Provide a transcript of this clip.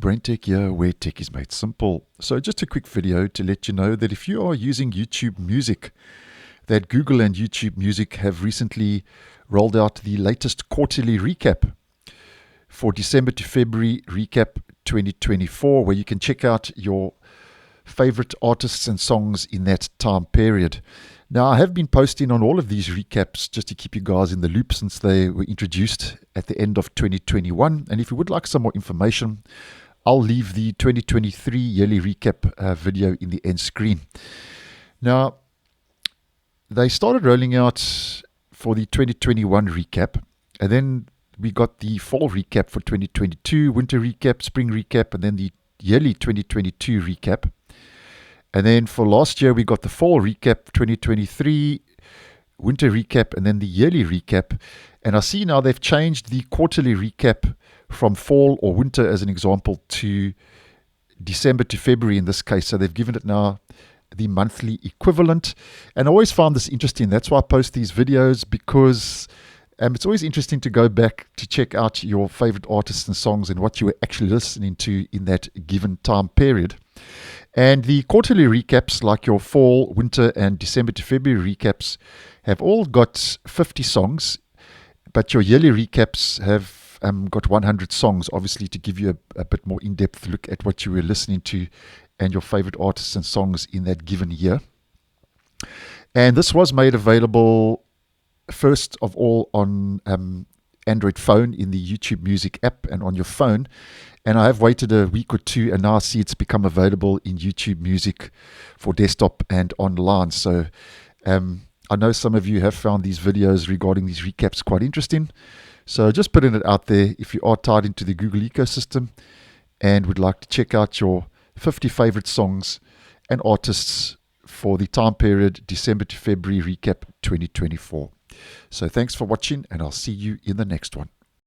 BrenTech here, where tech is made simple. So just a quick video to let you know that if you are using YouTube Music, that Google and YouTube Music have recently rolled out the latest quarterly recap for December to February recap 2024, where you can check out your favorite artists and songs in that time period. Now, I have been posting on all of these recaps just to keep you guys in the loop since they were introduced at the end of 2021. And if you would like some more information, I'll leave the 2023 yearly recap video in the end screen. Now, they started rolling out for the 2021 recap, and then we got the fall recap for 2022, winter recap, spring recap, and then the yearly 2022 recap. And then for last year, we got the fall recap, 2023, winter recap, and then the yearly recap. And I see now they've changed the quarterly recap from fall or winter, as an example, to December to February in this case. So they've given it now the monthly equivalent. And I always found this interesting. That's why I post these videos, because it's always interesting to go back to check out your favorite artists and songs and what you were actually listening to in that given time period. And the quarterly recaps, like your fall, winter, and December to February recaps, have all got 50 songs, but your yearly recaps have got 100 songs, obviously to give you a bit more in-depth look at what you were listening to and your favorite artists and songs in that given year. And this was made available first of all on Android phone in the YouTube Music app and on your phone. And I have waited a week or two, and now I see it's become available in YouTube Music for desktop and online. So I know some of you have found these videos regarding these recaps quite interesting. So just putting it out there, if you are tied into the Google ecosystem and would like to check out your 50 favorite songs and artists for the time period December to February recap 2024. So thanks for watching, and I'll see you in the next one.